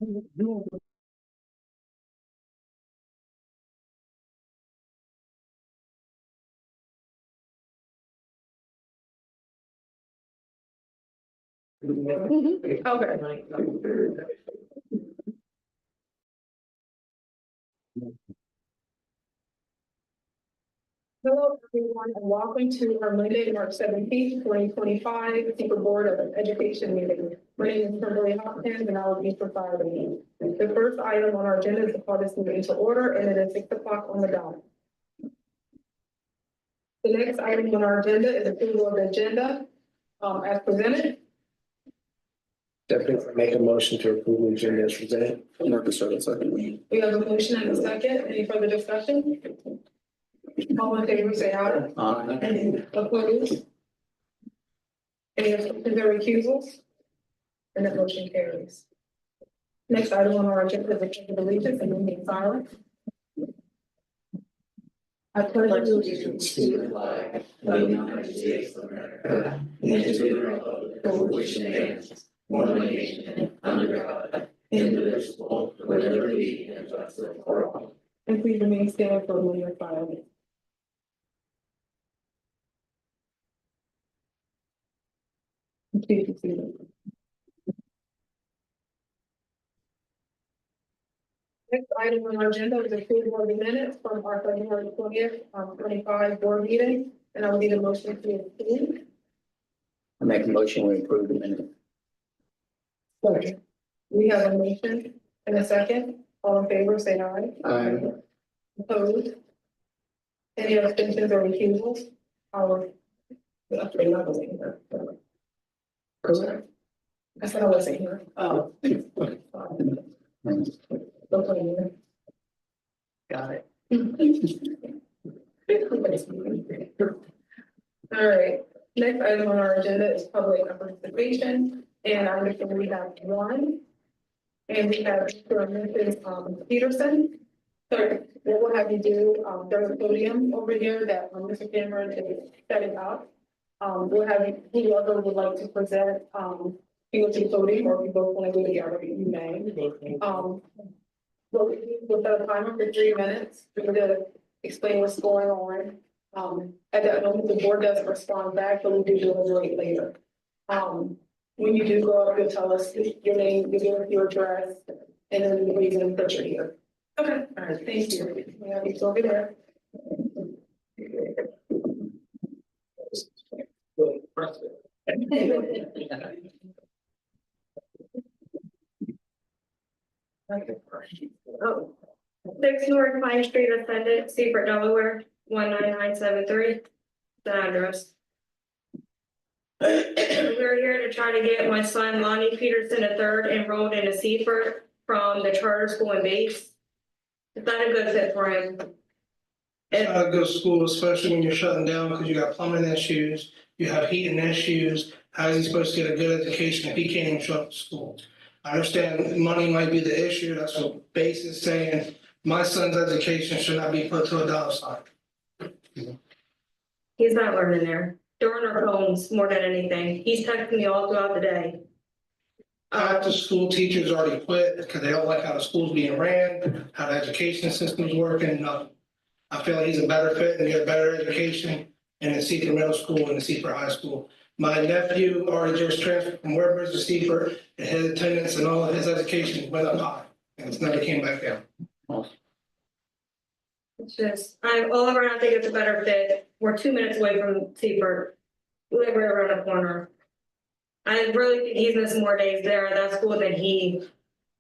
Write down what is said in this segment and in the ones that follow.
Okay. Hello, everyone, and welcome to our Monday, March 17th, 2025, Secret Board of Education meeting. My name is Kimberly Hopkins, and I will be presiding. The first item on our agenda is to call this meeting to order, and it is 6 o'clock on the dot. The next item on our agenda is approval of the agenda as presented. Definitely make a motion to approve the agenda as presented. We have a motion and a second. Any further discussion? All in favor, say aye. Aye. Opposed? Any abstentions or recusals? And that motion carries. Next item on our agenda is the pledge of allegiance and remain silent. I pledge allegiance to the flag of the United States of America and to the republic for which it stands, one nation, under God, indivisible, with liberty and justice for all. And please remain standing for a moment of silence. Please be seated. Next item on our agenda is approval of the minutes from our February 20th, 25 board meeting, and I will need a motion to approve. I make a motion to approve the minute. Second. We have a motion and a second. All in favor, say aye. Aye. Opposed? Any abstentions or recusals? Correct. I said I wasn't here. Oh. Don't put it in there. Got it. All right, next item on our agenda is public participation, and I understand we have one. And we have Mr. and Mrs. Peterson. So what we'll have you do, there's a podium over here that Mr. Cameron is setting up. We'll have whoever would like to present, go to the podium, or if you both want to go together, you may. We'll set a timer for 3 minutes for you to explain what's going on. At that moment, the board does respond back, but we do deliberate later. When you do go up, you'll tell us your name, you give us your address, and then the reason that you're here. Okay, all right, thank you. We have you over there. Oh, 6 North Pine Street, Ascendant, Seaford, Delaware, 19973. The address. We're here to try to get my son Lonnie Peterson III enrolled into Seaford from the charter school and base. Is that a good fit for him? It's not a good school, especially when you're shutting down because you got plumbing issues, you have heating issues. How is he supposed to get a good education if he can't even show up to school? I understand money might be the issue. That's what base is saying. My son's education should not be put to a dollar sign. He's not learning there. During our phones more than anything. He's texting me all throughout the day. Half the school teachers already quit because they don't like how the school's being ran, how the education system's working, nothing. I feel like he's a better fit and get a better education in the Seaford Middle School and the Seaford High School. My nephew already just transferred from Webbers to Seaford, and his attendance and all of his education went up high, and it's never came back down. It's just, I'm all around, I think it's a better fit. We're 2 minutes away from Seaford. We live right around the corner. I really think he's missing more days there at that school than he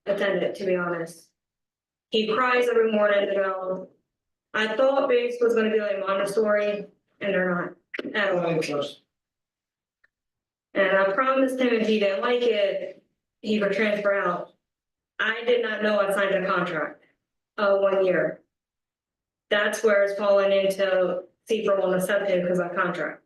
attended, to be honest. He cries every morning to go. I thought base was gonna be like Montessori, and they're not at all. And I promised him if he didn't like it, he would transfer out. I did not know I signed a contract, 1 year. That's where it's fallen into Seaford won't accept him because of that contract.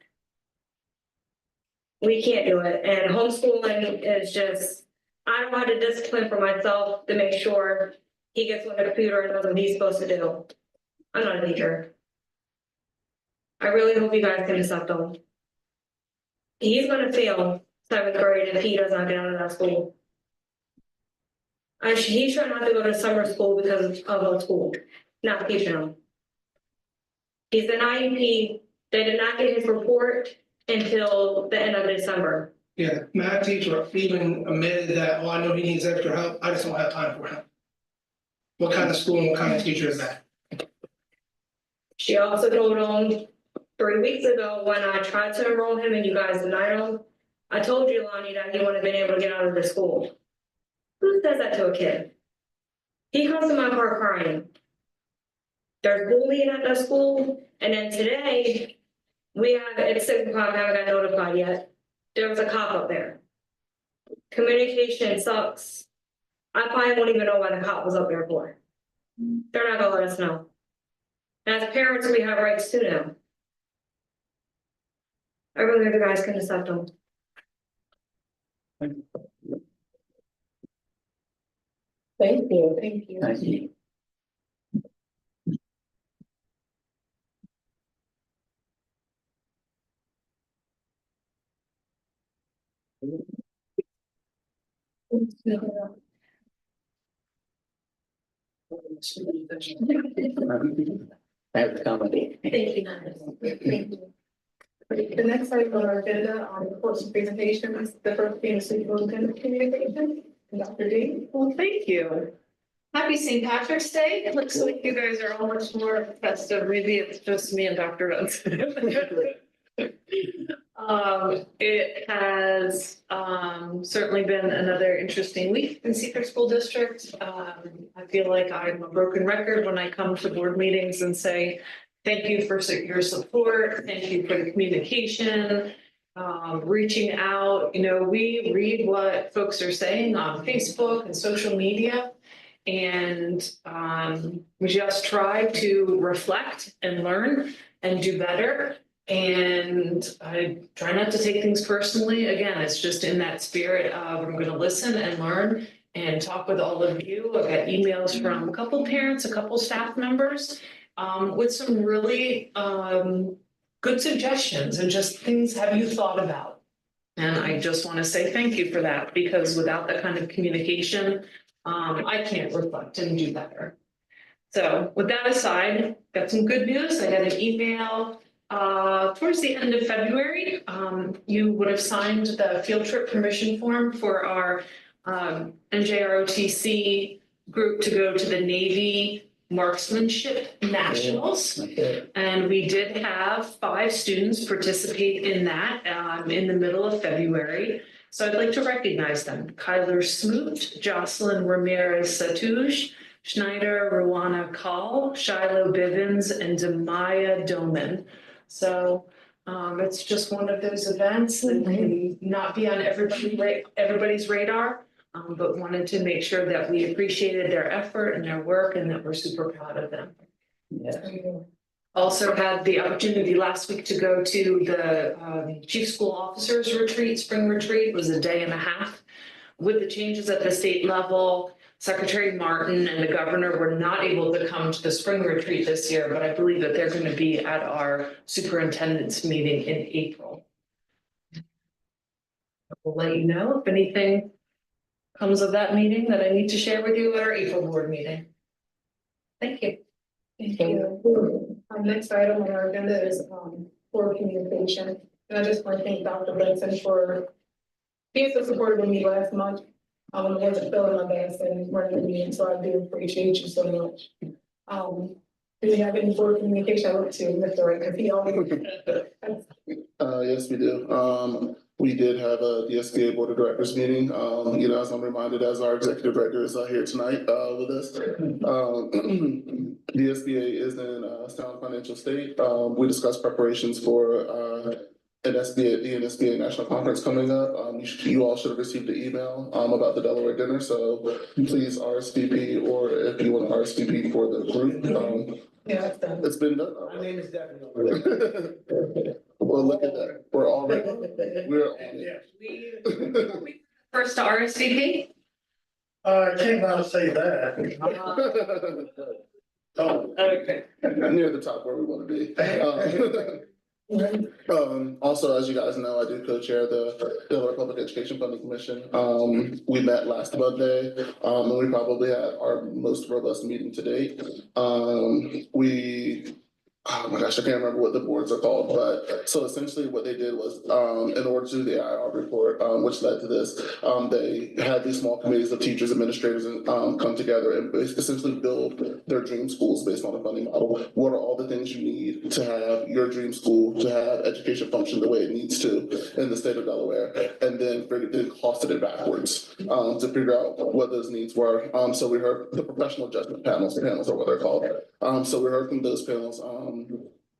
We can't do it, and homeschooling is just, I don't have the discipline for myself to make sure he gets on the computer and knows what he's supposed to do. I'm not a teacher. I really hope you guys can accept him. He's gonna fail 7th grade if he does not get out of that school. He's trying not to go to summer school because of a school, not teaching him. He's an IEP, they did not get his report until the end of December. Yeah, math teacher even admitted that, oh, I know he needs extra help, I just don't have time for him. What kind of school and what kind of teacher is that? She also told him 3 weeks ago when I tried to enroll him and you guys denied him, I told you, Lonnie, that he wouldn't have been able to get out of the school. Who says that to a kid? He comes to my car crying. There's bullying at the school, and then today, it's 6 o'clock, I haven't got notified yet. There was a cop up there. Communication sucks. I probably won't even know why the cop was up there for. They're not gonna let us know. As parents, we have rights too now. I really hope you guys can accept them. Thank you. Thank you. Thank you. I have the comment. Thank you. Thank you. The next item on our agenda, reports and presentations, the first being superintendent communication, Dr. D. Well, thank you. Happy St. Patrick's Day. It looks like you guys are all much more festive. Maybe it's just me and Dr. Benson. It has certainly been another interesting week in Seaford School District. I feel like I'm a broken record when I come to board meetings and say, thank you for your support. Thank you for the communication. Reaching out, we read what folks are saying on Facebook and social media. And we just try to reflect and learn and do better. And I try not to take things personally. Again, it's just in that spirit of I'm going to listen and learn and talk with all of you. I've got emails from a couple parents, a couple staff members with some really good suggestions and just things have you thought about. And I just want to say thank you for that, because without that kind of communication, I can't reflect and do better. So with that aside, got some good news. I got an email towards the end of February. You would have signed the field trip permission form for our NJROTC group to go to the Navy Marksmanship Nationals. And we did have 5 students participate in that in the middle of February. So I'd like to recognize them. Kyler Smoot, Jocelyn Ramirez Satouche, Schneider Ruana Call, Shiloh Bivens, and Demaya Doman. So it's just one of those events that may not be on everybody's radar, but wanted to make sure that we appreciated their effort and their work and that we're super proud of them. Yeah. Also had the opportunity last week to go to the Chief School Officers Retreat, Spring Retreat. It was a day and a half. With the changes at the state level, Secretary Martin and the governor were not able to come to the spring retreat this year, but I believe that they're going to be at our superintendent's meeting in April. We'll let you know if anything comes of that meeting that I need to share with you at our April board meeting. Thank you. Thank you. Our next item on our agenda is for communication. And I just want to thank Dr. Benson for being so supportive of me last month. I wasn't feeling my best and running the meeting, so I do appreciate you so much. Do we have any board communication? I look to Mr. Wright, because he always. Yes, we do. We did have a DSBA Board of Directors meeting. As I'm reminded, as our executive director is here tonight with us. DSBA is in a sound financial state. We discussed preparations for the NSBA National Conference coming up. You all should have received an email about the Delaware dinner, so please RSVP, or if you want to RSVP for the group. Yeah, it's done. It's been done. My name is definitely. Well, look at that. We're already, we're on it. We first to RSVP. I can't now say that. Oh, Okay. Near the top where we want to be. Also, as you guys know, I do co-chair the Delaware Public Education Funding Commission. We met last Monday, and we probably had our most robust meeting to date. Oh my gosh, I can't remember what the boards are called, but so essentially what they did was, in order to do the IR report, which led to this, they had these small committees of teachers, administrators, and come together and essentially build their dream schools based on a funding model. What are all the things you need to have your dream school, to have education function the way it needs to in the state of Delaware, and then costed it backwards to figure out what those needs were. So we heard the professional judgment panels are what they're called. So we heard from those panels,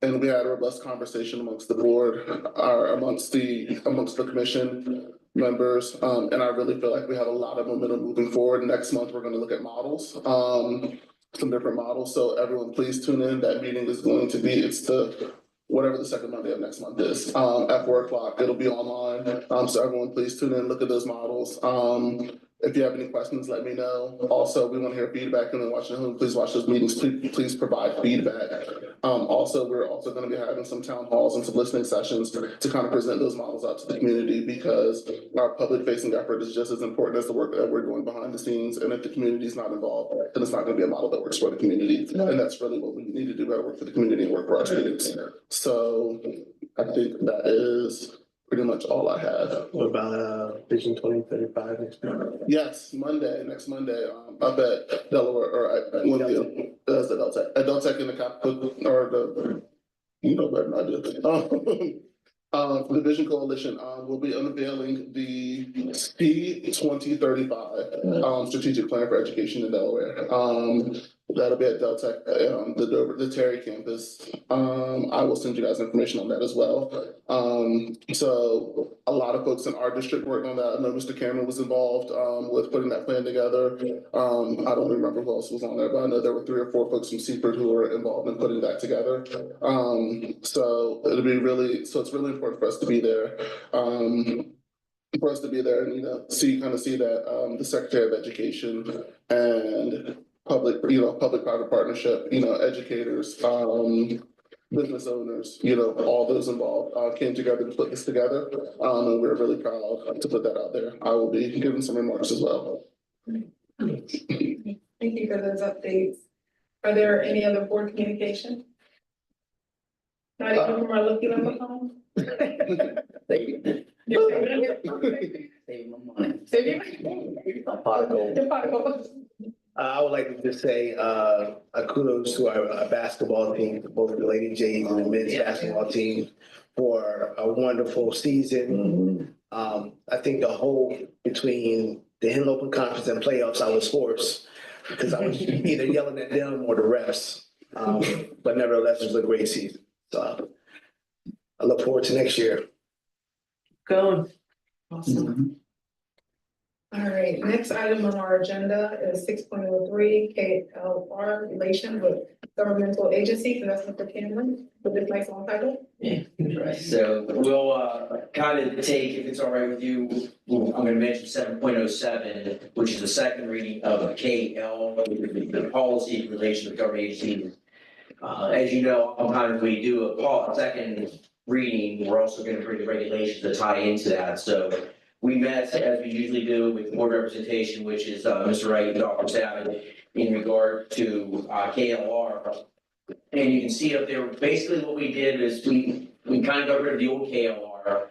and we had a robust conversation amongst the board, amongst the commission members, and I really feel like we have a lot of momentum moving forward. Next month, we're going to look at models, some different models. So everyone, please tune in. That meeting is going to be, it's the whatever the second Monday of next month is, at 4 o'clock. It'll be online. So everyone, please tune in, look at those models. If you have any questions, let me know. Also, we want to hear feedback, and then watching at home, please watch those meetings. Please provide feedback. Also, we're also going to be having some town halls and some listening sessions to kind of present those models out to the community, because our public facing effort is just as important as the work that we're doing behind the scenes. And if the community is not involved, then it's not going to be a model that works for the community. And that's really what we need to do, better work for the community and work for our students. So I think that is pretty much all I have. What about Vision 2035 next week? Yes, next Monday, up at Delaware, or at one of the, at Deltech in the capital, or the, you know better than I do. The Vision Coalition, will be unveiling the SPEED 2035 strategic plan for education in Delaware. That'll be at Deltech, the Terry campus. I will send you guys information on that as well. So a lot of folks in our district worked on that. I know Mr. Cameron was involved with putting that plan together. I don't remember who else was on there, but I know there were 3 or 4 folks from Seaford who were involved in putting that together. So it'll be really, so it's really important for us to be there. For us to be there and, you know, see that the Secretary of Education and public-private partnership, educators, business owners, all those involved came together to put this together. And we're really proud to put that out there. I will be giving some remarks as well. Thank you for those updates. Are there any other board communication? Not even from our looking on the phone? Save my money. I would like to just say, kudos to our basketball team, both the Lady Jays and the men's basketball team, for a wonderful season. I think the whole between the Henlopen Conference and playoffs, I was forced, because I was either yelling at them or the refs. But nevertheless, it was a great season. So I look forward to next year. Going. Awesome. All right, next item on our agenda is 6.03 KLR relation with governmental agencies, and that's Mr. Cameron with this nice long title. Yeah, right. So we'll kind of take, if it's all right with you, I'm going to mention 7.07, which is the second reading of KL, the policy in relation to government agencies. As you know, sometimes we do a second reading, we're also going to bring the regulations to tie into that. So we met, as we usually do, with board representation, which is Mr. Wright and Dr. Savage, in regard to KLR. And you can see up there, basically what we did is we kind of got rid of the old KLR.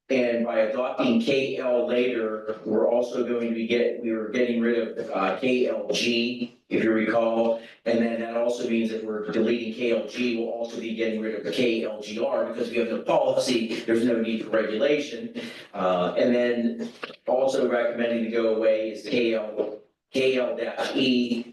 And by adopting KL later, we're also going to be we were getting rid of KLG, if you recall. And then that also means that we're deleting KLG, we'll also be getting rid of the KLGR, because we have no policy, there's no need for regulation. And then also recommending to go away is KL-E,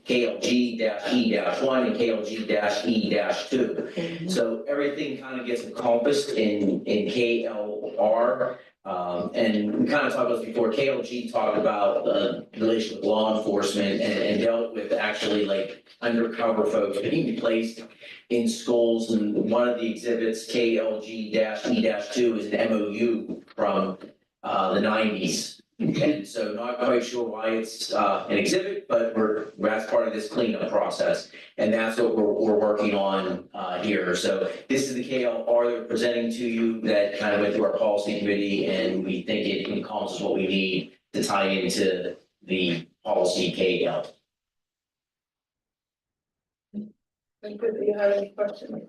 KLG-E-1, and KLG-E-2. So everything kind of gets encompassed in KLR. And we kind of talked about this before. KLG talked about the relation with law enforcement and dealt with actually like undercover folks being placed in schools. And one of the exhibits, KLG-E-2, is an MOU from the 90s. And so not quite sure why it's an exhibit, but that's part of this cleanup process. And that's what we're working on here. So this is the KLR that we're presenting to you that kind of went through our policy committee, and we think it encompasses what we need to tie into the policy KL. And do you have any questions?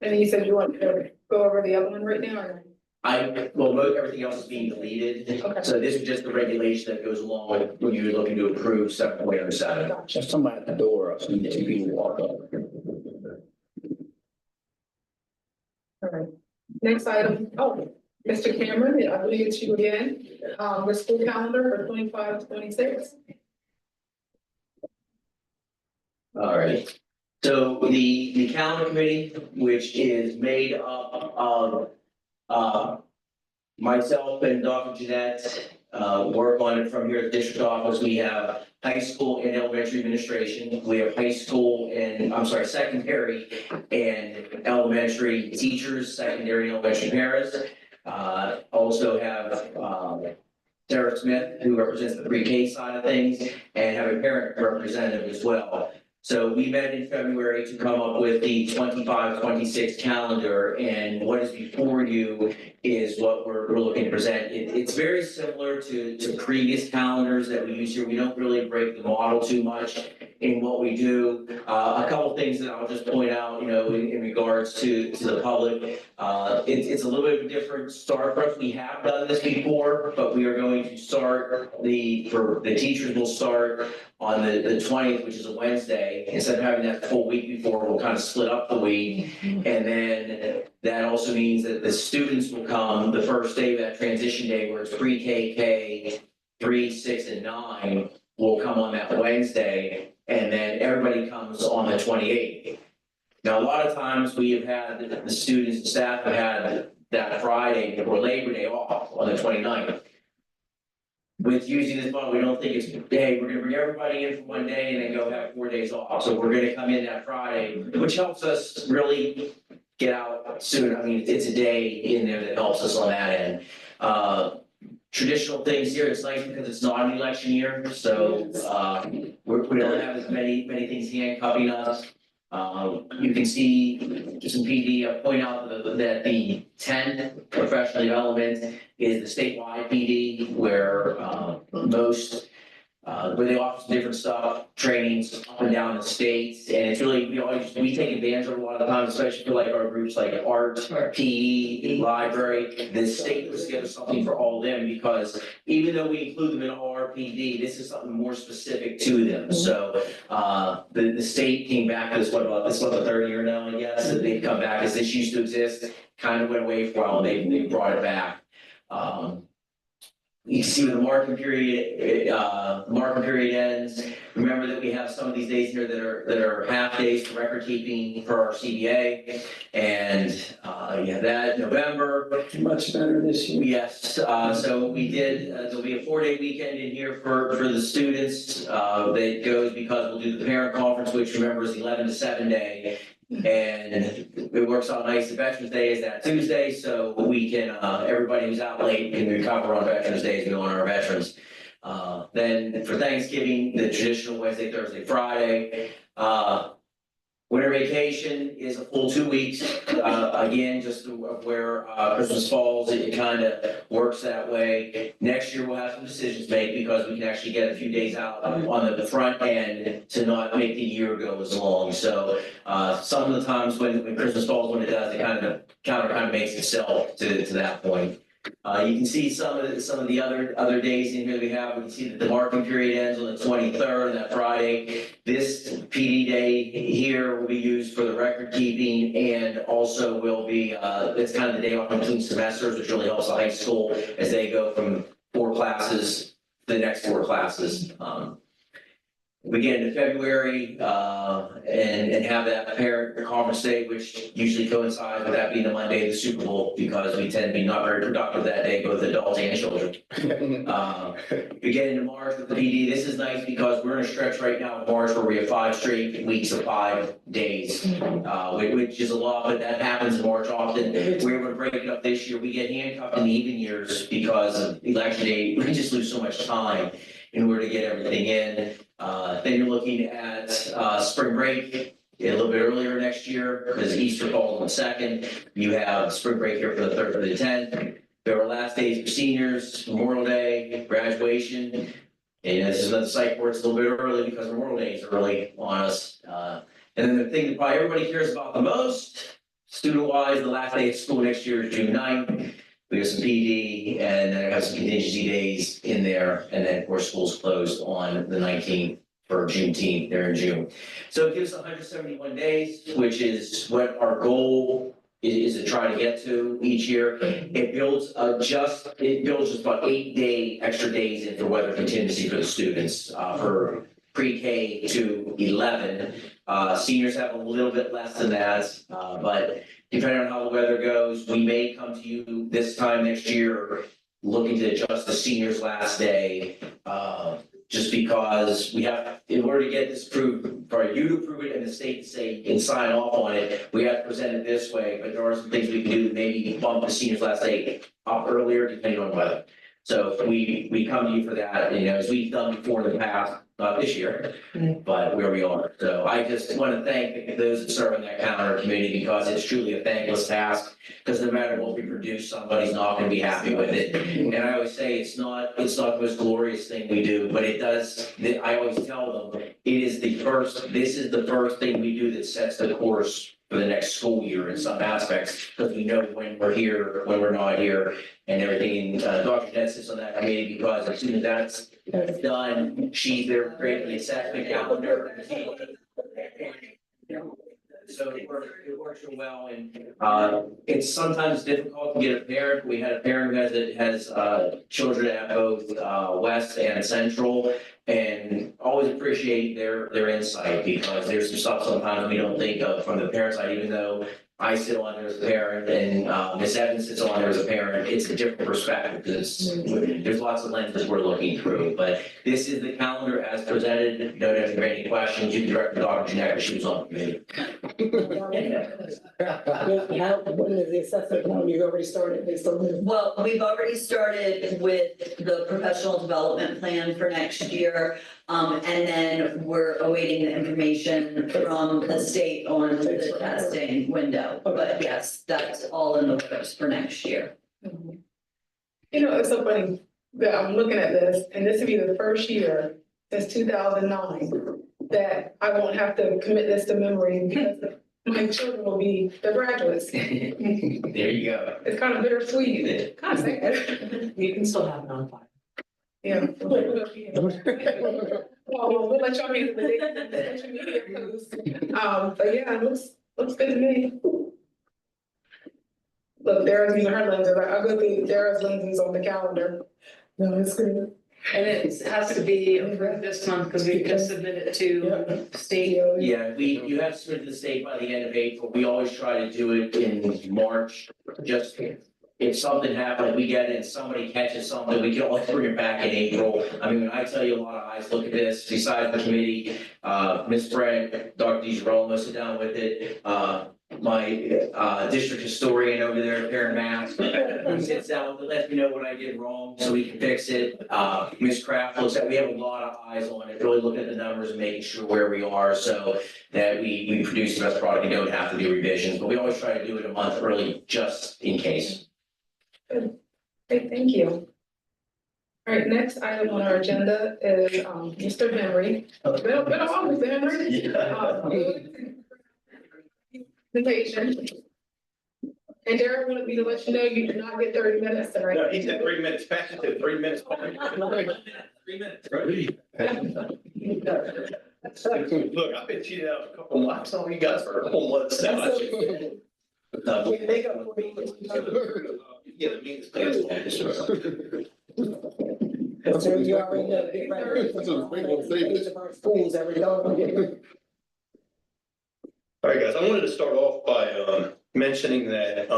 And you said you want to go over the other one right now, or? Everything else is being deleted. Okay. So this is just the regulation that goes along with when you're looking to approve 7.07. Gotcha. There's somebody at the door, so you two people walk up. All right. Next item, Mr. Cameron, I believe it's you again, the school calendar for 25-26. All right. So the calendar committee, which is made up of myself and Dr. Jeanette, work on it from here at the district office. We have high school and elementary administration. We have secondary and elementary teachers, secondary and elementary paras. Also have Sarah Smith, who represents the pre-K side of things, and have a parent representative as well. So we met in February to come up with the 25-26 calendar, and what is before you is what we're looking to present. It's very similar to previous calendars that we use here. We don't really break the model too much in what we do. A couple things that I'll just point out, in regards to the public. It's a little bit of a different start for us. We have done this before, but we are going to start the teachers will start on the 20th, which is a Wednesday. Instead of having that full week before, we'll kind of split up the week. And then that also means that the students will come the first day of that transition day, where it's pre-K, 3, 6, and 9 will come on that Wednesday. And then everybody comes on the 28th. Now, a lot of times we have had the students and staff have had that Friday before Labor Day off on the 29th. With using this model, we don't think it's, hey, we're gonna bring everybody in for one day and then go have 4 days off. So we're gonna come in that Friday, which helps us really get out soon. I mean, it's a day in there that helps us on that end. Traditional things here, it's nice because it's not an election year, so we don't have as many things handcuffing us. You can see some PD, point out that the 10 professional development is the statewide PD, where where they offer some different stuff, trainings up and down the states, and it's really, we take advantage of a lot of times, especially for like our groups like art, PE, library. The state puts together something for all of them, because even though we include them in RPD, this is something more specific to them. So the state came back to this, this is the third year now, I guess, that they've come back, as this used to exist, kind of went away for a while, and they brought it back. You see when the marking period ends. Remember that we have some of these days here that are half days for record keeping for our CBA, and you have that November. Much better this year. Yes, so we did. There'll be a 4-day weekend in here for the students. That goes because we'll do the parent conference, which remember is the 11 to 7 day. And it works out nice. The Veterans Day is that Tuesday, so we can, everybody who's out late can recover on Veterans Day as we honor our veterans. Then for Thanksgiving, the traditional Wednesday, Thursday, Friday. Winter vacation is a full 2 weeks. Again, just where Christmas falls, it kind of works that way. Next year, we'll have some decisions to make, because we can actually get a few days out on the front end to not make the year go as long. So some of the times when Christmas falls, when it does, it kind of makes itself to that point. You can see some of the other days in here that we have. We can see that the marking period ends on the 23rd, that Friday. This PD day here will be used for the record keeping, and also will be it's kind of the day off between semesters, which really helps the high school as they go from 4 classes to the next 4 classes. we get into February, and have that parent conference day, which usually coincides with that being the Monday of the Super Bowl, because we tend to be not very productive that day, both adults and children. We get into March with the PD. This is nice because we're in a stretch right now of March where we have 5 straight weeks of 5 days, which is a lot, but that happens in March often. We're able to break it up this year. We get handcuffed in the even years because of election day. We just lose so much time in order to get everything in. Then you're looking at spring break a little bit earlier next year because Easter falls on the 2nd. You have spring break here for the 3rd through the 10th. There are last days for seniors, Memorial Day, graduation. And this is another site where it's a little bit early because Memorial Day is early on us. And then the thing that probably everybody cares about the most, student-wise, the last day of school next year is June 9th. We have some PD and then I have some contingency days in there. And then of course, school's closed on the 19th for Juneteenth there in June. So it gives us 171 days, which is what our goal is to try to get to each year. It builds just about 8 extra days into weather contingency for the students, for pre-K to 11. Seniors have a little bit less than that, but depending on how the weather goes, we may come to you this time next year looking to adjust the seniors' last day, just because we have, in order to get this approved, for you to approve it and the state to say and sign off on it, we have to present it this way, but there are some things we can do to maybe bump the seniors' last day up earlier depending on weather. So we come to you for that, as we've done before in the past, not this year, but where we are. So I just want to thank those that serve in that calendar committee because it's truly a thankless task. Because no matter what we produce, somebody's not going to be happy with it. And I always say it's not the most glorious thing we do, but it does. I always tell them this is the first thing we do that sets the course for the next school year in some aspects, because we know when we're here, when we're not here, and everything. Dr. Nett sits on that committee because as soon as that's done, she's there creating the assessment calendar. So it works real well, and it's sometimes difficult to get a parent. We had a parent who has children at both West and Central, and always appreciate their insight because there's some stuff sometimes we don't think of from the parent side, even though I sit on there as a parent and Ms. Evans sits on there as a parent. It's a different perspective because there's lots of lenses we're looking through. But this is the calendar as presented. If you don't have any questions, you can direct Dr. Jeanette, she was on the committee. When is the assessment calendar? You already started based on this? Well, we've already started with the professional development plan for next year. And then we're awaiting the information from the state on the testing window. But yes, that's all in the works for next year. It's so funny that I'm looking at this, and this will be the first year since 2009 that I won't have to commit this to memory because my children will be the graduates. There you go. It's kind of bittersweet, kind of sad. You can still have it on file. Yeah. Well, we'll let y'all get the date and the social media posts. But yeah, it looks good to me. Look, Dara's using her lenses. I'll go through Dara's lenses on the calendar. No, it's good. And it has to be approved this month because we can submit it to state. Yeah, you have to submit to the state by the end of April. We always try to do it in March, just if something happens, we get it and somebody catches something, we can always bring it back in April. I mean, when I tell you a lot of eyes look at this, besides the committee, Ms. Fred, Dr. DeGirolamo sit down with it. My district historian over there, Karen Mask, who sits down with it, lets me know what I did wrong so we can fix it. Ms. Kraft looks at, we have a lot of eyes on it, really looking at the numbers and making sure where we are so that we produce the best product and don't have to do revisions. But we always try to do it a month early just in case. Good. Great, thank you. All right, next item on our agenda is Mr. Henry. Been a while, Mr. Henry. The patient. And Derek wanted me to let you know you do not get 30 minutes tonight. No, he said 3 minutes, Pastor said 3 minutes. 3 minutes, right? Look, I've been cheated out a couple months, all you guys for a couple months now. So you already Schools every day. All right, guys, I wanted to start off by mentioning that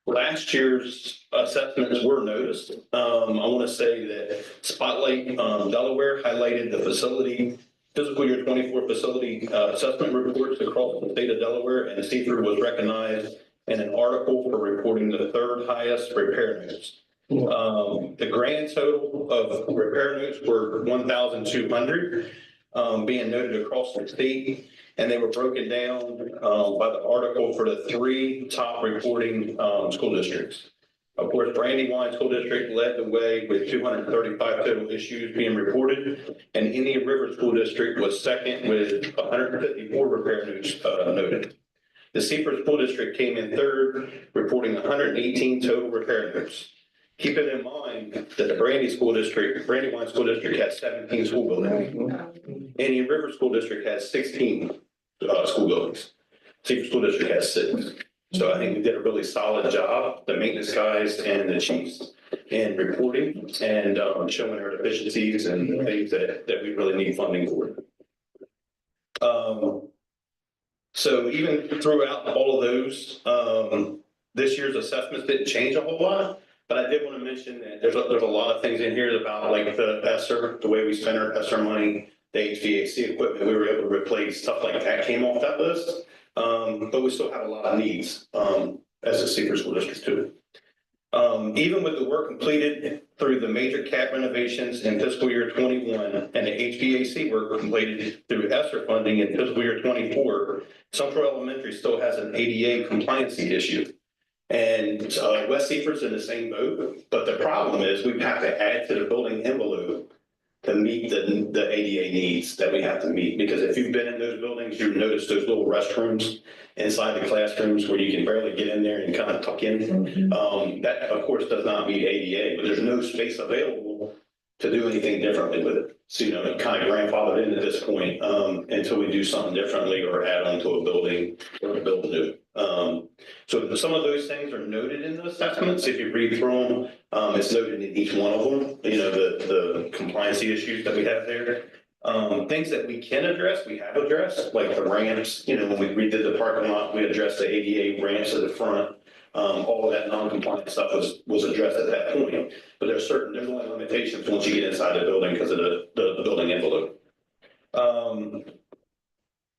last year's assessments were noticed. I want to say that Spotlight Delaware highlighted the facility, fiscal year 24 facility assessment reports across the state of Delaware, and Seaford was recognized in an article for reporting the third highest repair notes. The grand total of repair notes were 1,200 being noted across the state, and they were broken down by the article for the three top reporting school districts. Of course, Brandywine School District led the way with 235 total issues being reported, and Indian River School District was second with 154 repair notes noted. The Seaford School District came in third, reporting 118 total repair notes. Keeping in mind that the Brandywine School District has 17 school buildings. Indian River School District has 16 school buildings. Seaford School District has 6. So I think we did a really solid job, the maintenance guys and the chiefs, in reporting and showing our deficiencies and the things that we really need funding for. So even throughout all of those, this year's assessments didn't change a whole lot. But I did want to mention that there's a lot of things in here about like the ESSER, the way we spend our ESSER money, the HVAC equipment we were able to replace, stuff like that came off that list. But we still have a lot of needs as a Seaford School District too. Even with the work completed through the major CAT renovations in fiscal year 21 and the HVAC work completed through ESSER funding in fiscal year 24, Central Elementary still has an ADA compliancy issue. And West Seaford's in the same boat, but the problem is we have to add to the building envelope to meet the ADA needs that we have to meet. Because if you've been in those buildings, you've noticed those little restrooms inside the classrooms where you can barely get in there and kind of tuck in. That, of course, does not meet ADA, but there's no space available to do anything differently with it. So, you know, it kind of grandfathered in at this point until we do something differently or add on to a building or build new. So some of those things are noted in the assessments. If you read through them, it's noted in each one of them, you know, the compliancy issues that we have there. Things that we can address, we have addressed, like the ramps. You know, when we redid the parking lot, we addressed the ADA ramps at the front. All of that non-compliant stuff was addressed at that point. But there's only limitations once you get inside the building because of the building envelope.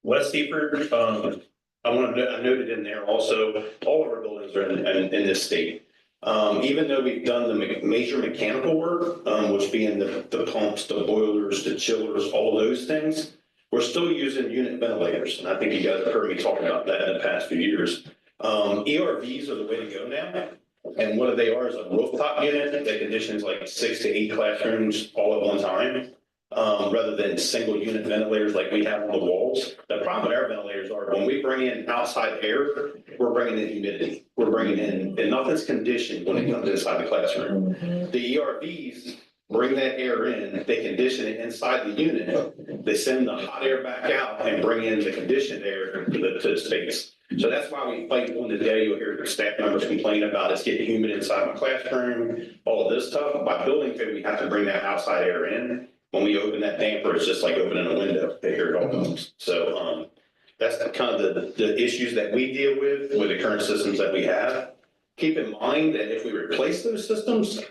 West Seaford, I noted in there also, all of our buildings are in this state. Even though we've done the major mechanical work, which being the pumps, the boilers, the chillers, all those things, we're still using unit ventilators. And I think you guys have heard me talk about that in the past few years. ERVs are the way to go now. And what they are is a rooftop unit that conditions like 6 to 8 classrooms all at one time. Rather than single unit ventilators like we have on the walls. The problem with our ventilators are when we bring in outside air, we're bringing in humidity. We're bringing in, and nothing's conditioned when it comes inside the classroom. The ERVs bring that air in, they condition it inside the unit, they send the hot air back out and bring in the conditioned air to the space. So that's why we fight on the day. You'll hear staff members complain about it's getting humid inside my classroom, all of this stuff. By building code, we have to bring that outside air in. When we open that damper, it's just like opening a window. They hear it all comes. So that's kind of the issues that we deal with the current systems that we have. Keep in mind that if we replace those systems,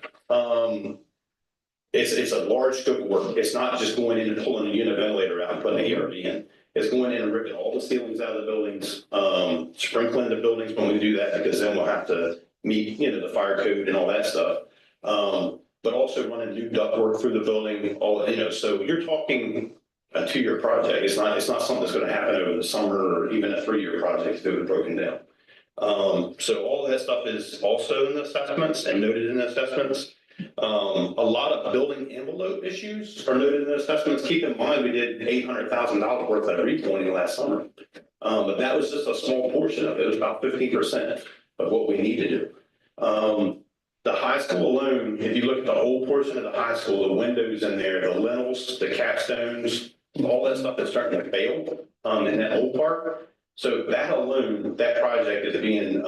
it's a large scope of work. It's not just going in and pulling a unit ventilator out and putting an ERV in. It's going in and ripping all the ceilings out of the buildings, sprinkling the buildings when we do that, because then we'll have to meet, you know, the fire code and all that stuff. But also running new ductwork through the building, so you're talking a 2-year project. It's not something that's going to happen over the summer or even a 3-year project to be broken down. So all of that stuff is also in the assessments and noted in the assessments. A lot of building envelope issues are noted in the assessments. Keep in mind, we did $800,000 worth of repointing last summer. But that was just a small portion of it. It was about 15% of what we need to do. The high school alone, if you look at the whole portion of the high school, the windows in there, the lintels, the capstones, all that stuff is starting to fail in that old part. So that alone, that project is being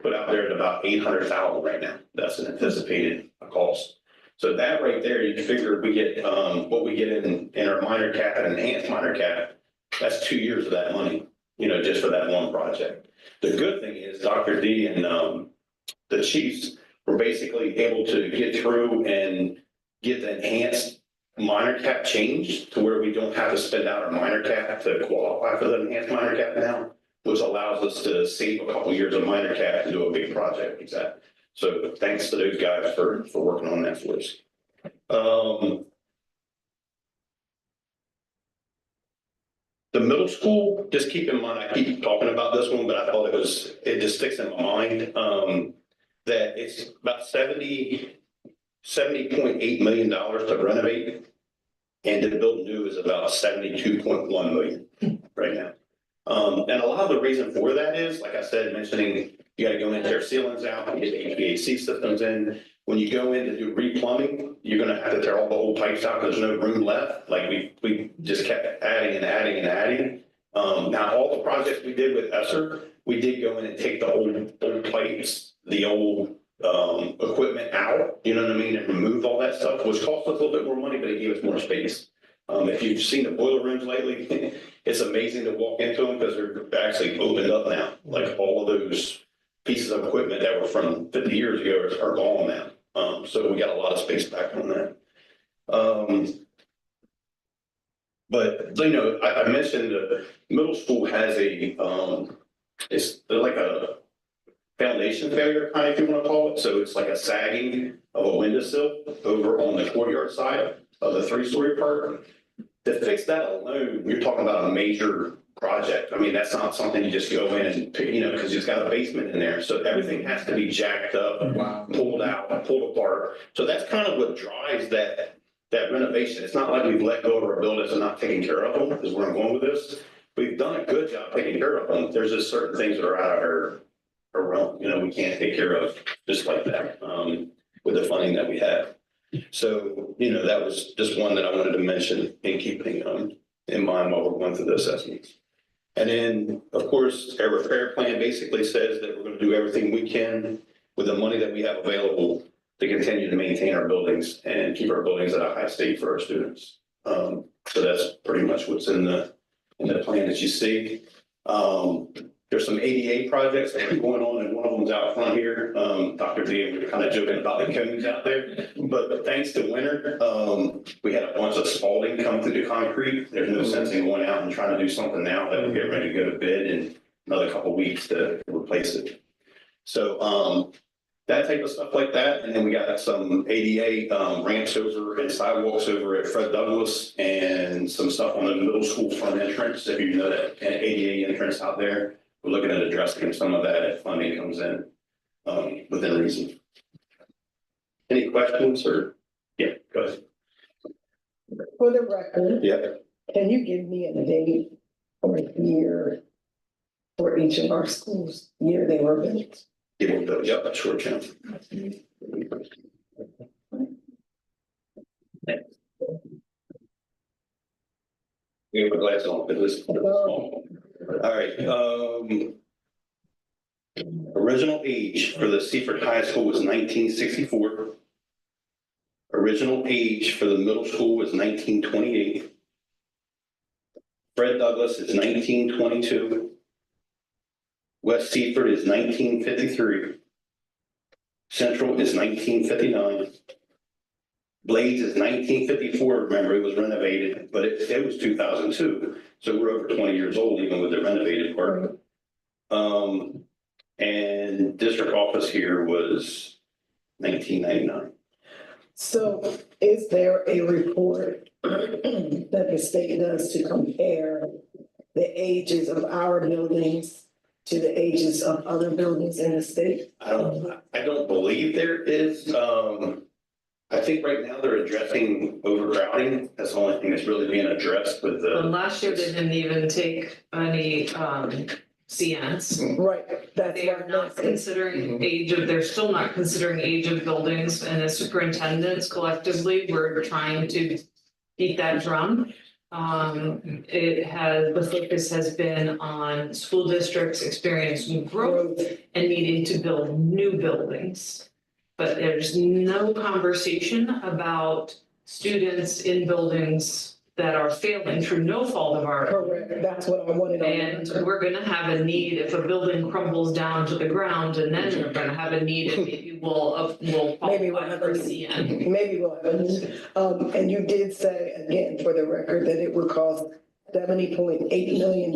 put out there at about $800,000 right now. That's an anticipated cost. So that right there, you can figure we get, what we get in our minor cap and enhanced minor cap, that's 2 years of that money, just for that one project. The good thing is Dr. D and, the chiefs were basically able to get through and get the enhanced minor cap changed to where we don't have to spend out our minor cap to qualify for the enhanced minor cap now, which allows us to save a couple years of minor cap to do a big project. Exactly. So thanks to those guys for working on that for us. The middle school, just keep in mind, I keep talking about this one, but I thought it just sticks in my mind, that it's about $70.8 million to renovate. And to build new is about 72.1 million right now. And a lot of the reason for that is, like I said, mentioning you got to go in, tear ceilings out, get HVAC systems in. When you go in to do replumbing, you're going to have to tear all the old pipes out because there's no room left. Like we just kept adding and adding and adding. Now all the projects we did with Esser, we did go in and take the old pipes, the old equipment out, you know what I mean, and remove all that stuff, which cost us a little bit more money, but it gave us more space. If you've seen the boiler rooms lately, it's amazing to walk into them because they're actually opened up now. Like all of those pieces of equipment that were from 50 years ago are gone now. So we got a lot of space back on that. But I mentioned the middle school has it's like a foundation failure, kind of, if you want to call it. So it's like a sagging of a windowsill over on the courtyard side of the 3-story part. To fix that alone, you're talking about a major project. I mean, that's not something you just go in and pick, because it's got a basement in there. So everything has to be jacked up, pulled out, pulled apart. So that's kind of what drives that renovation. It's not like we've let go of our buildings and not taking care of them, is where I'm going with this. We've done a good job taking care of them. There's just certain things that are out of our realm, we can't take care of just like that, with the funding that we have. So, that was just one that I wanted to mention in keeping in mind while we're going through the assessments. And then, of course, our repair plan basically says that we're going to do everything we can with the money that we have available to continue to maintain our buildings and keep our buildings at a high state for our students. So that's pretty much what's in the plan that you see. There's some ADA projects that are going on, and one of them's out front here. Dr. D, we were kind of joking about the cones out there, but thanks to winter, we had a bunch of spalling come through the concrete. There's no sense in going out and trying to do something now that we're getting ready to go to bid in another couple of weeks to replace it. So that type of stuff like that. And then we got some ADA ramps over and sidewalks over at Fred Douglass, and some stuff on the middle school front entrance, if you know that ADA entrance out there. We're looking at addressing some of that if funding comes in within reason. Any questions or? Yeah, go ahead. For the record, Yeah. can you give me a date or a year for each of our schools, year they were built? Yeah, sure, Jim. We have a glass on, but this. All right. Original age for the Seaford High School was 1964. Original age for the middle school was 1928. Fred Douglass is 1922. West Seaford is 1953. Central is 1959. Blades is 1954. Remember, it was renovated, but it was 2002. So we're over 20 years old, even with the renovated part. And district office here was 1999. So is there a report that the state does to compare the ages of our buildings to the ages of other buildings in the state? I don't believe there is. I think right now they're addressing overcrowding. That's the only thing that's really being addressed with the. Last year, they didn't even take any CNs. Right, that's They are not considering age of, they're still not considering age of buildings, and as superintendents collectively, we're trying to beat that drum. The focus has been on school districts experiencing growth and needing to build new buildings. but there's no conversation about students in buildings that are failing through no fault of our own. Correct, that's what I wanted on the And record. we're gonna have a need if a building crumbles down to the ground, and then we're gonna have a need, and maybe we'll Maybe we'll qualify have for a CN. Maybe we'll have a and you did say, again, for the record, that it would cost $70.8 million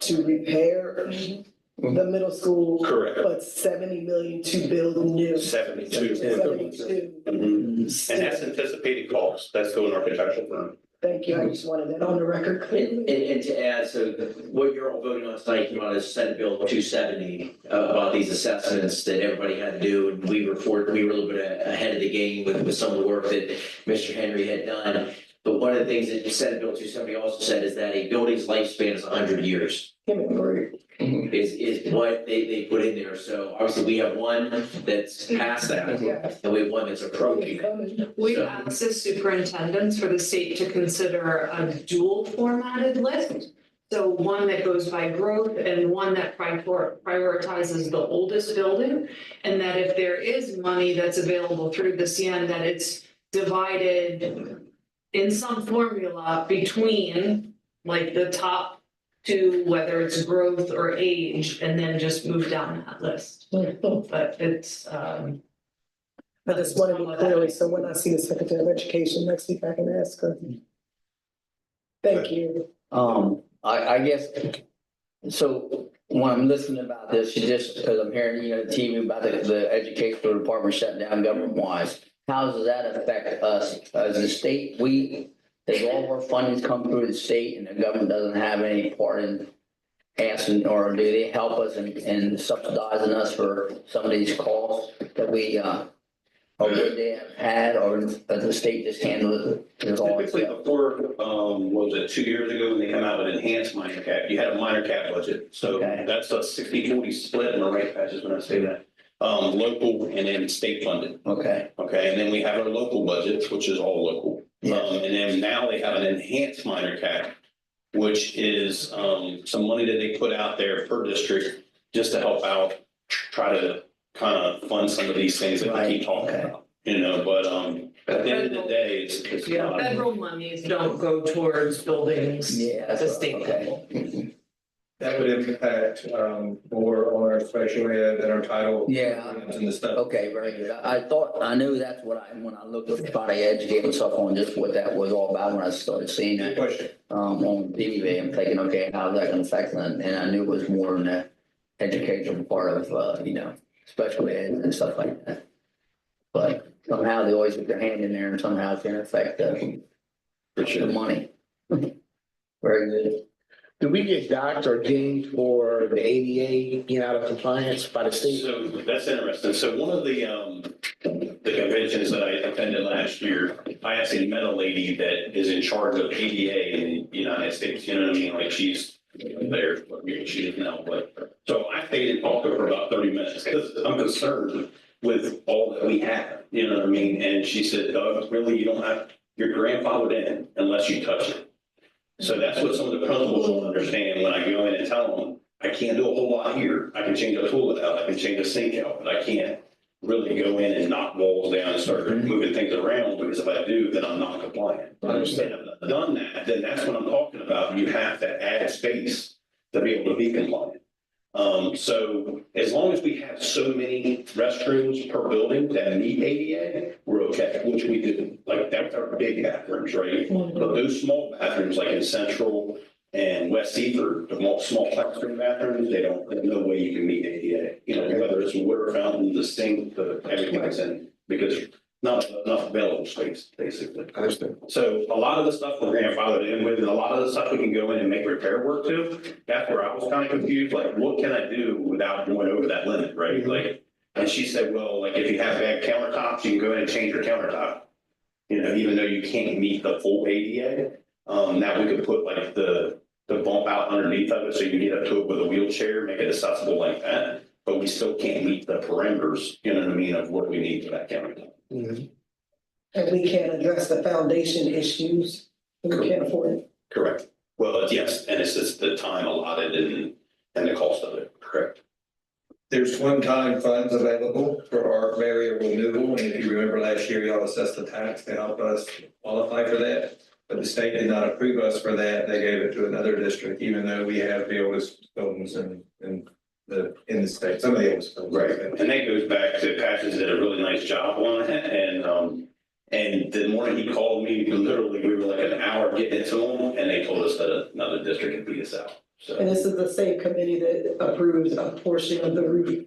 to repair the middle school, Correct. but 70 million to build new. 72. 72. Mhm. And that's anticipated cost. That's going architectural firm. Thank you, I just wanted that on the record And, clearly. and to add, so what you're all voting on tonight, you want to Senate Bill 270 about these assessments that everybody had to do. And we were a little bit ahead of the game with some of the work that Mr. Henry had done. But one of the things that Senate Bill 270 also said is that a building's lifespan is 100 years. Give me a break. Is what they put in there. So obviously we have one that's past that and we have one that's approaching it. We've So- asked the superintendents for the state to consider a dual formatted list. So one that goes by growth and one that prioritizes the oldest building. And that if there is money that's available through the CN, that it's divided in some formula between like the top two, whether it's growth or age, and then just move down that list. But it's, I just want to be clear, so when I see the Secretary of Education next week, I can ask her. Thank you. I guess, so when I'm listening about this, just because I'm hearing, the TV about the educational department shutting down government wise, how does that affect us as a state? Does all of our fundings come through the state and the government doesn't have any part in asking, or do they help us in subsidizing us for some of these costs that we, or would they have had, or does the state just handle it all Typically itself? before, what was it, 2 years ago, when they come out with enhanced minor cap, you had a minor cap budget. So Okay. that's a 60-40 split, and the right patches when I say that. Local and then state funded. Okay, Okay, and then we have our local budgets, which is all local. Yeah. And then now they have an enhanced minor cap, which is some money that they put out there per district just to help out, try to kind of fund some of these things that we keep talking Right, about. But at the end of the day, it's not. federal monies don't go towards buildings yeah. at the state okay. level. That would impact more on our special ed and our title. Yeah. And the stuff. Okay, very good. I knew that's what when I looked at trying to educate myself on just what that was all about when I started seeing Good that. question. On TV, I'm thinking, okay, how's that gonna affect them? And I knew it was more in the educational part of, special ed and stuff like that. But somehow they always get their hand in there and somehow it's gonna affect the money. Very good. Do we get docked or dinged for the ADA being out of compliance by the state? So that's interesting. So one of the conventions that I attended last year, I actually met a lady that is in charge of ADA in the United States. You know what I mean? Like she's there, she didn't know, but so I stayed and talked to her for about 30 minutes because I'm concerned with all that we have. You know what I mean? And she said, Doug, really, you don't have your grandfathered in unless you touch it. So that's what some of the principals don't understand when I go in and tell them, I can't do a whole lot here. I can change a toilet out, I can change a sink out, but I can't really go in and knock walls down and start moving things around, because if I do, then I'm not compliant. I understand. And if I've done that, then that's what I'm talking about. You have to add space to be able to be compliant. So as long as we have so many restrooms per building that meet ADA, we're okay, which we do. Like that's our big bathrooms, right? But those small bathrooms, like in Central and West Seaford, the small classroom bathrooms, there's no way you can meet ADA. Whether it's a water fountain, the sink, everything's in, because not enough available space, basically. I understand. So a lot of the stuff we're grandfathered in with, and a lot of the stuff we can go in and make repair work to, that's where I was kind of confused, like, what can I do without going over that limit, right? Like, and she said, well, like, if you have bad countertops, you can go in and change your countertop. Even though you can't meet the full ADA, now we could put like the bump out underneath of it, so you can get up to it with a wheelchair, make it accessible like that. But we still can't meet the parameters, of what we need for that countertop. Mhm. And we can't address the foundation issues. We can't afford it. Correct. Well, yes, and it's just the time allotted and the cost of it, correct. There's one-time funds available for art barrier removal, and if you remember last year, y'all assessed the tax to help us qualify for that. But the state did not approve us for that, they gave it to another district, even though we have the oldest buildings in the state, some of the oldest buildings. Right, and that goes back to Patches did a really nice job on it, and the morning he called me, literally, we were like an hour getting it to him, and they told us that another district had beat us out, so. And this is the same committee that approves a portion of the roof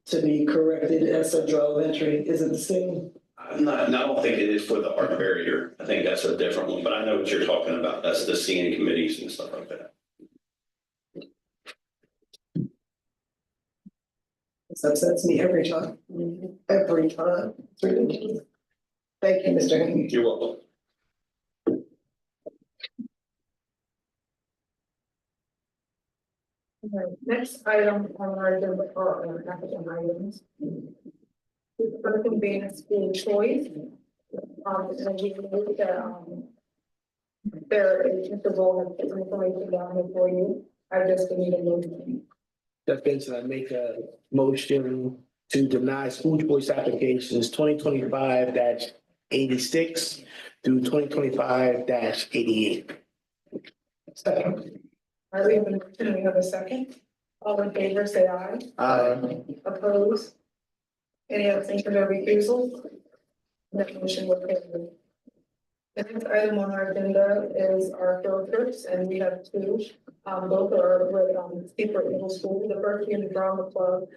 to be corrected at Central Elementary. Is it the same? I don't think it is for the art barrier, I think that's a different one, but I know what you're talking about, that's the scenic committees and stuff like that. This upsets me every time. Every time. It's ridiculous. Thank you, Mr. Henry. You're welcome. Okay, next item on our agenda are our action items. The first one being school choice. And we know that, there is just a role of information down here for you. I just need a motion. Jeff Benson, I make a motion to deny school choice applications 2025-86 through 2025-88. Second. All right, we have a motion, we have a second. All in favor, say aye. Opposed? Any abstentions or recusals? That motion will carry. The next item on our agenda is our field trips, and we have two. Both are with Seaford Middle School. The first being the drama club,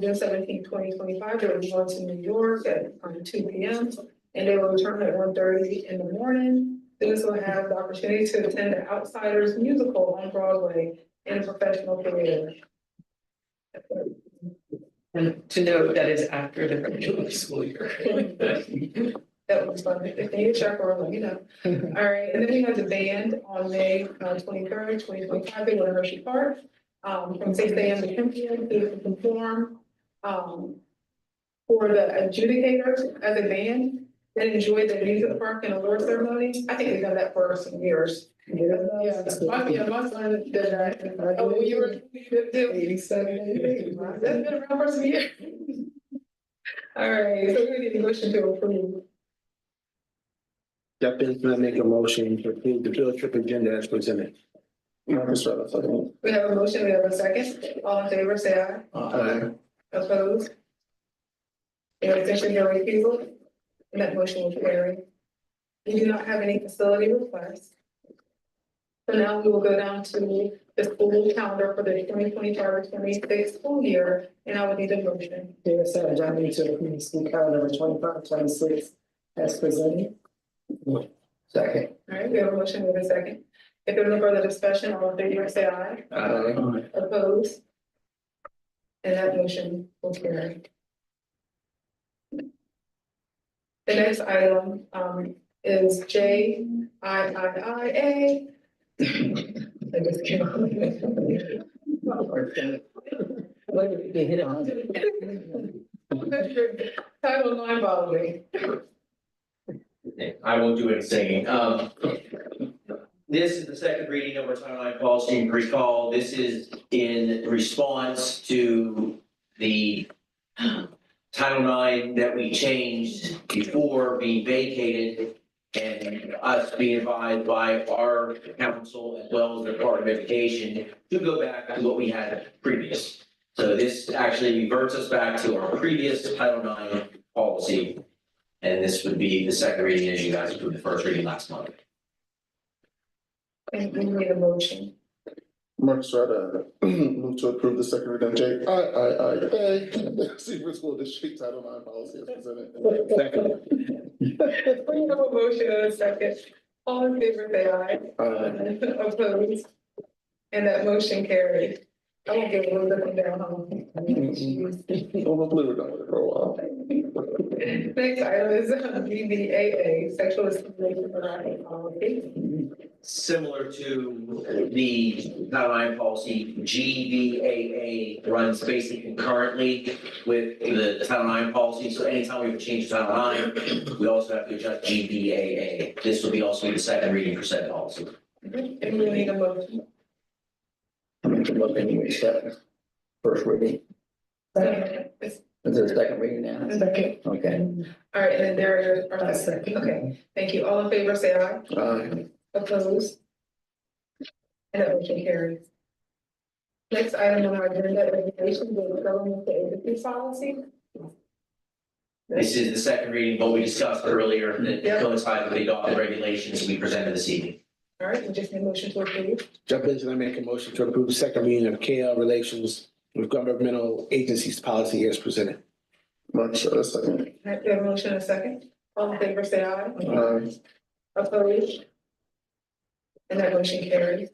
June 17, 2025. They will be going to New York at 2 p.m. and they will return at 1:30 in the morning. Students will have the opportunity to attend the Outsiders musical on Broadway in a professional career. And to note, that is after the regular school year. That was fun. If you check or let me know. All right, and then we have the band on May 23rd, 2025, in Hershey Park, from 6 a.m. to 10 p.m. to perform for the adjudicators as a band that enjoyed the music park and award ceremony. I think we've done that for some years. Yeah, my son did that. Oh, you were 87. That's been around for some years. All right, so we need a motion to approve. Jeff Benson, I make a motion to approve the field trip agenda as presented. Marcus Strata, second. We have a motion, we have a second. All in favor, say aye. Opposed? Any abstention or refusal? And that motion will carry. We do not have any facility requests. So now we will go down to the school calendar for the 2025-26 school year, and I would need a motion. Dear Senator, I need to approve the school calendar for 25-26 as presented. Second. All right, we have a motion, we have a second. If there's no further discussion, all in favor, say aye. Opposed? And that motion will carry. The next item is JIIA. I just came up. Title IX policy. I won't do any singing. This is the second reading of our Title IX policy. You can recall, this is in response to the Title IX that we changed before being vacated and us being advised by our council as well as the Department of Education to go back to what we had previous. So this actually reverts us back to our previous Title IX policy. And this would be the second reading as you guys approved the first reading last month. And we need a motion. Marcus Strata, move to approve the second reading of JIIA, Seaford School District Title IX policy as presented. Second. We have a motion and a second. All in favor, say aye. Opposed? And that motion carried. I won't give a little bit down home. Hopefully we're done with it for a while. Next item is BBAA, sexual stimulation harassment policy. Similar to the Title IX policy, GBAA runs basically concurrently with the Title IX policy. So anytime we change Title IX, we also have to adjust GBAA. This will be also the second reading for said policy. And we need a motion. Look anyway, second. First reading. It's- Is there a second reading now? Okay, Okay. all right, and then there are, okay, thank you. All in favor, say aye. Aye. Opposed? And that motion carries. Next item on our agenda is regulation of the government agency policy. This is the second reading, what we discussed earlier, that Yep. coincides with the adopted regulations we presented this evening. All right, we just need a motion to approve. Jump in, and I make a motion to approve the second reading of KL relations with governmental agencies policy as presented. Mark Strata, second. All right, we have a motion and a second. All in favor, say aye. Aye. Opposed? And that motion carries.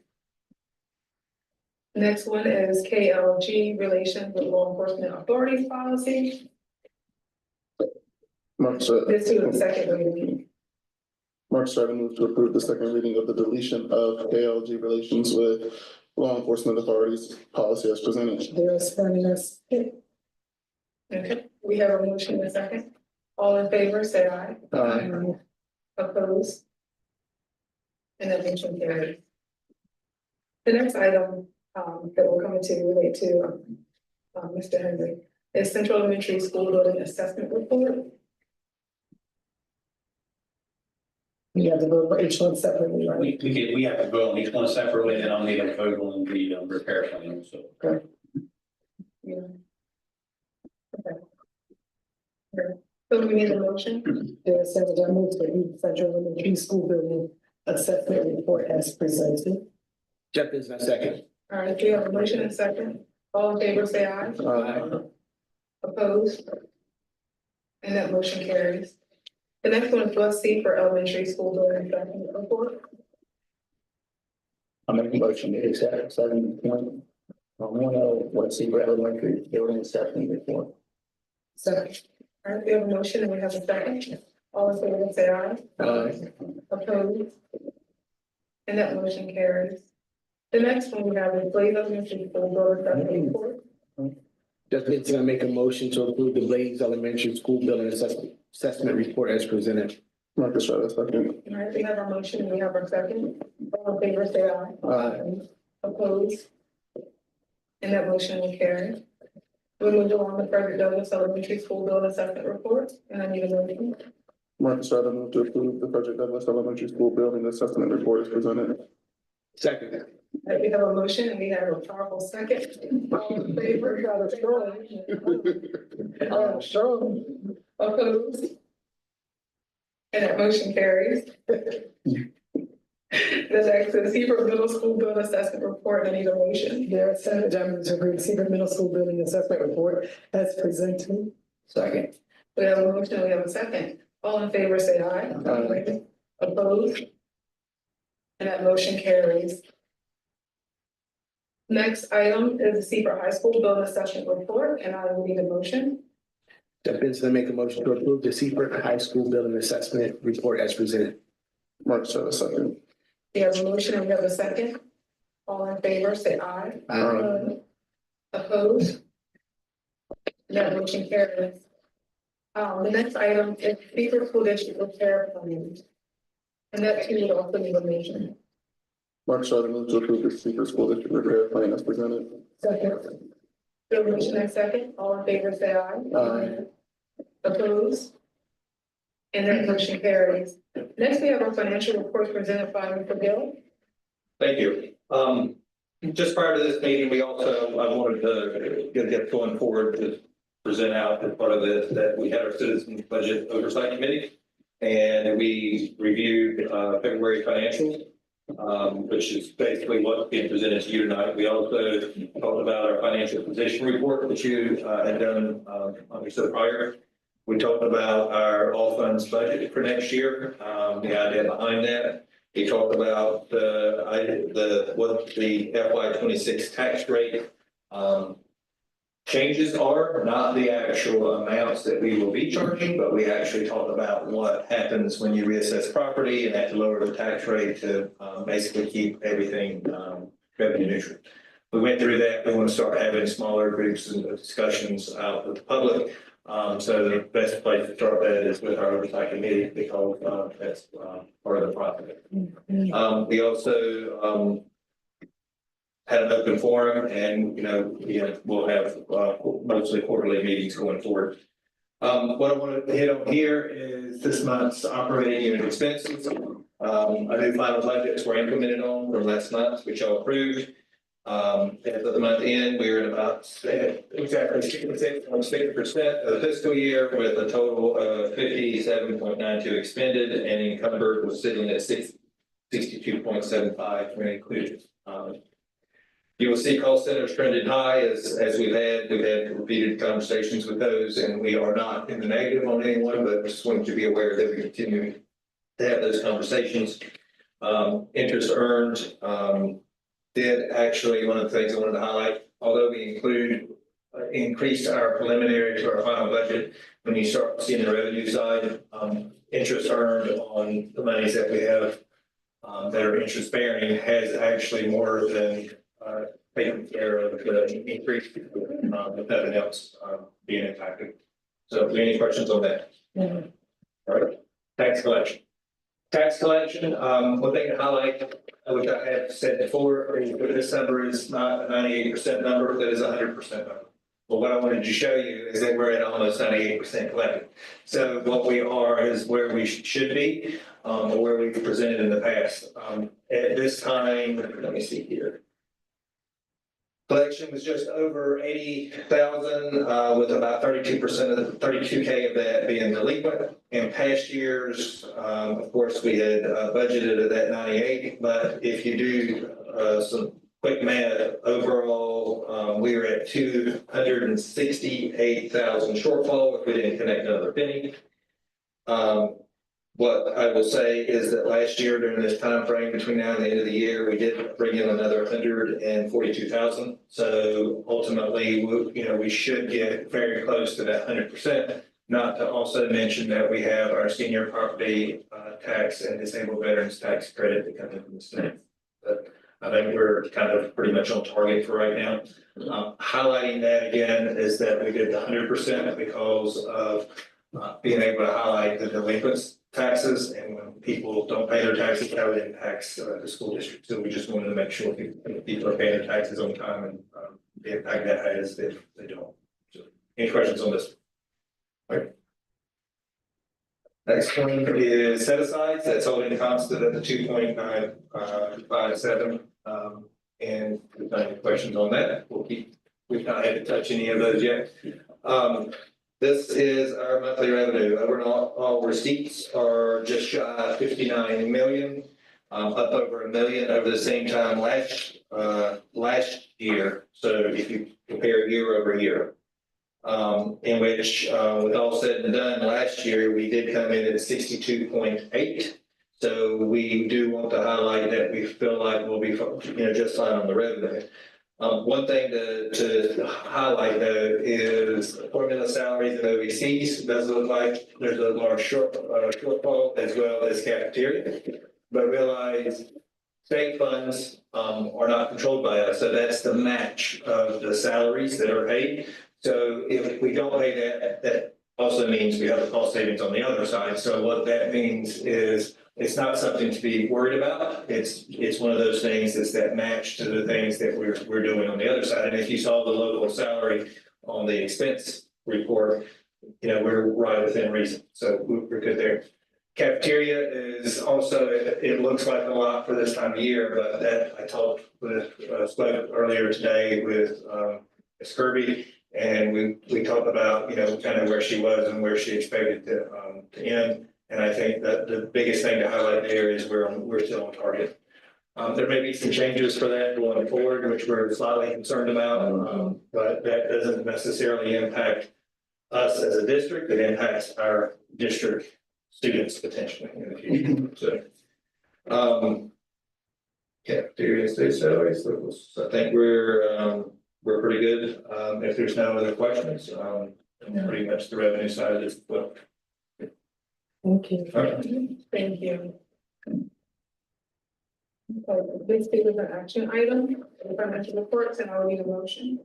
Next one is KLG relations with law enforcement authorities policy. Mark Strata. This too is the second reading. Mark Strata moved to approve the second reading of the deletion of KLG relations with law enforcement authorities policy as presented. There is fairness. Okay, we have a motion and a second. All in favor, say aye. Aye. Opposed? And that motion carries. The next item that we're coming to relate to Mr. Henry is Central Elementary School Building Assessment Report. You have to vote for each one separately, right? We have to vote on each one separately, and I'll need a vote on the repair plan, so. Yeah. Okay. Okay. So we need a motion. There is Senator, I move to the Central Elementary School Building Assessment Report as presented. Jump in, and I second. All right, we have a motion and a second. All in favor, say aye. Aye. Opposed? And that motion carries. The next one is Bus C for elementary school building assessment report. I make a motion to accept 7.10, what's the elementary building assessment report? Second. All right, we have a motion and we have a second. All in favor, say aye. Aye. Opposed? And that motion carries. The next one we have is Blaze Elementary School building assessment report. Jump in, and I make a motion to approve the Blaze Elementary School building assessment report as presented. Mark Strata, second. All right, we have our motion and we have our second. All in favor, say aye. Aye. Opposed? And that motion will carry. We'll move along to Frederick Douglass Elementary School building assessment report, and I need a motion. Mark Strata moved to approve the Frederick Douglass Elementary School building assessment report as presented. Second. All right, we have a motion and we have a powerful second. All in favor, rather strong. Strong. Opposed? And that motion carries. The next is Seabrook Middle School building assessment report, and I need a motion. There is Senator, I move to approve Seabrook Middle School Building Assessment Report as presented. Second. We have a motion and we have a second. All in favor, say aye. Aye. Opposed? And that motion carries. Next item is the Seabrook High School building assessment report, and I will need a motion. Jump in, and I make a motion to approve the Seabrook High School building assessment report as presented. Mark Strata, second. We have a motion and we have a second. All in favor, say aye. Aye. Opposed? That motion carries. The next item is Seabrook School District repair plan. And that too would also need a motion. Mark Strata moved to approve the Seabrook School District repair plan as presented. Second. We have a motion and second. All in favor, say aye. Aye. Opposed? And that motion carries. Next, we have our financial report presented by Mr. Gill. Thank you. Just prior to this meeting, we also, I wanted to get going forward to present out as part of this, that we had our citizens budget oversight committee. And we reviewed February financials, which is basically what's being presented to you tonight. We also talked about our financial position report that you had done understood prior. We talked about our all funds budget for next year, the idea behind that. We talked about what the FY 26 tax rate changes are, not the actual amounts that we will be charging, but we actually talked about what happens when you reassess property and have to lower the tax rate to basically keep everything revenue neutral. We went through that. We want to start having smaller groups and discussions out with the public. So the best place to start that is with our oversight committee, because that's part of the process. We also had an open forum and, again, we'll have, mostly quarterly meetings going forward. What I want to hit on here is this month's operating unit expenses. A new final budgets were implemented on from last month, which y'all approved. As of the month end, we were at about exactly 66.6% of the fiscal year with a total of 57.92 expended, and encumbered was sitting at 62.75 when included. You will see call centers trended high as we've had repeated conversations with those, and we are not in the negative on anyone, but just wanted to be aware that we continue to have those conversations. Interest earned, did actually, one of the things I wanted to highlight, although we increased our preliminary to our final budget, when you start seeing the revenue side, interest earned on the monies that we have that are interest bearing has actually more than taken care of the increase with nothing else being impacted. So any questions on that? Yeah. All right, tax collection. Tax collection, one thing to highlight, which I have said before, is that this number is not a 98% number, that is a 100% number. But what I wanted to show you is that we're at almost 98% collected. So what we are is where we should be, or where we've presented in the past. At this time, let me see here. Collection was just over 80,000, with about 32% of the 32K of that being delinquent. In past years, of course, we had budgeted at that 98, but if you do some quick math, overall, we were at 268,000 shortfall if we didn't connect another penny. What I will say is that last year during this time frame between now and the end of the year, we did bring in another 142,000. So ultimately, we should get very close to that 100%. Not to also mention that we have our senior property tax and disabled veterans tax credit that comes in from the state. But I think we're kind of pretty much on target for right now. Highlighting that again is that we did the 100% because of being able to highlight the delinquents taxes, and when people don't pay their taxes, how it impacts the school district. So we just wanted to make sure people are paying their taxes on time and the impact that has if they don't. So, any questions on this? All right. Next one is set asides. That's holding constant at the 2.957. And if there's any questions on that, we've not had to touch any of those yet. This is our monthly revenue. All receipts are just shy of 59 million, up over 1 million over the same time last year. So if you compare year over year, in which with all said and done, last year we did come in at 62.8. So we do want to highlight that we feel like we'll be, just fine on the revenue. One thing to highlight though is formula salaries and OVCs. Does look like there's a large shortfall as well as cafeteria, but realize state funds are not controlled by us. So that's the match of the salaries that are paid. So if we don't pay that, that also means we have the cost savings on the other side. So what that means is it's not something to be worried about. It's one of those things that's that match to the things that we're doing on the other side. And if you saw the local salary on the expense report, we're right within reason. So we're good there. Cafeteria is also, it looks like a lot for this time of year, but that I talked with, spoke earlier today with Ms. Kirby, and we talked about, kind of where she was and where she expected to end. And I think that the biggest thing to highlight there is we're still on target. There may be some changes for that going forward, which we're slightly concerned about, but that doesn't necessarily impact us as a district. It impacts our district students potentially in the future. So, cafeteria and state salaries. I think we're pretty good. If there's no other questions, pretty much the revenue side of this book. Thank you. Thank you. Okay, this is an action item, the financial reports, and I will need a motion.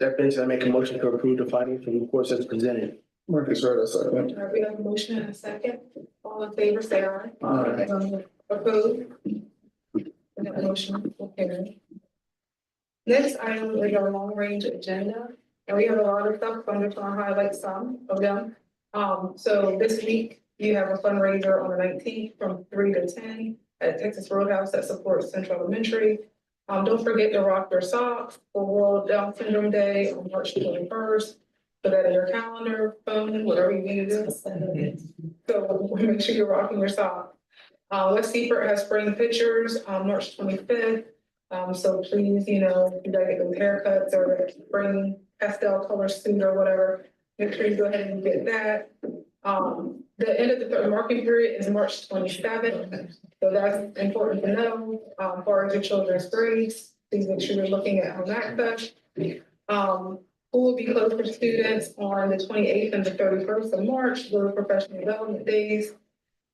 That brings, I make a motion to approve the financial reports as presented. Marcus, right, second. All right, we have a motion and a second. All in favor, say aye. Aye. Opposed? And that motion will carry. Next item is our long range agenda, and we have a lot of stuff, so I'm just gonna highlight some of them. So this week, you have a fundraiser on the 19th from 3 to 10 at Texas Roadhouse that supports Central Elementary. Don't forget to rock your socks for World Down Syndrome Day on March 21st. Put that in your calendar, phone, whatever you need to do. So make sure you're rocking your socks. West Seaford has spring pictures on March 25th. So please, you know, you gotta get those haircuts or that spring pastel color suit or whatever. Make sure you go ahead and get that. The end of the third marking period is March 27th. So that's important to know, as far as your children's grades. Please make sure you're looking at home access. School will be closed for students on the 28th and the 31st of March, those are professional development days.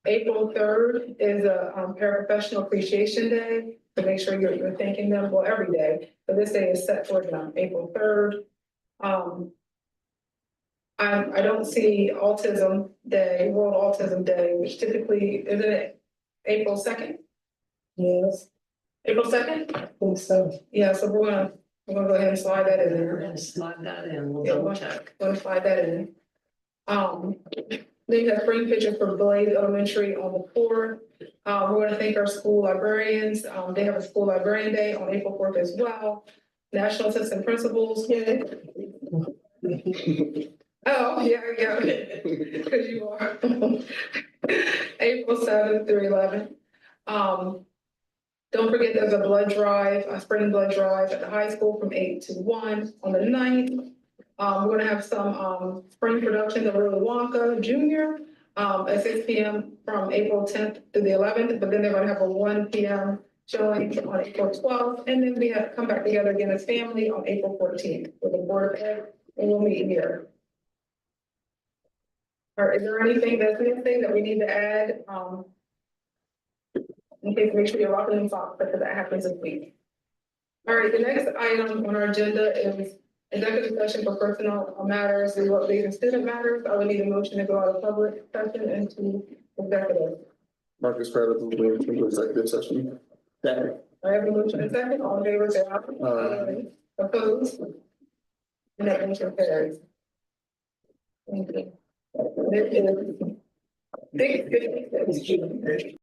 April 3rd is a paraprofessional appreciation day, so make sure you're thanking them, well, every day, but this day is set for them, April 3rd. I don't see Autism Day, World Autism Day, which typically, isn't it April 2nd? Yes, April 2nd? I think so. Yeah, so we're gonna go ahead and slide that in We're there. gonna slide that in, we'll Yeah, double we're check. gonna slide that in. Then you have spring pictures for Blaze Elementary on the 4th. We're gonna thank our school librarians. They have a school librarian day on April 4th as well. National Assistant Principals. Oh, yeah, because you are. April 7th through 11th. Don't forget there's a blood drive, a spring blood drive at the high school from 8 to 1 on the 9th. We're gonna have some spring productions of Willy Wonka Junior at 6 p.m. from April 10th to the 11th, but then they're gonna have a 1 p.m. showing on April 12th, and then we have to come back together again as family on April 14th with the Board of Ed, and we'll meet here. Or is there anything that's missing that we need to add? In case, make sure you're rocking them socks because that happens this week. All right, the next item on our agenda is executive session for personnel matters, legal updates and student matters. I would need a motion to go out of public session into executive. Marcus Pratt, moving to executive session. Second. I have a motion and second, all in favor, say aye. Aye. Opposed? And that motion carries. Thank you. It is 6:56.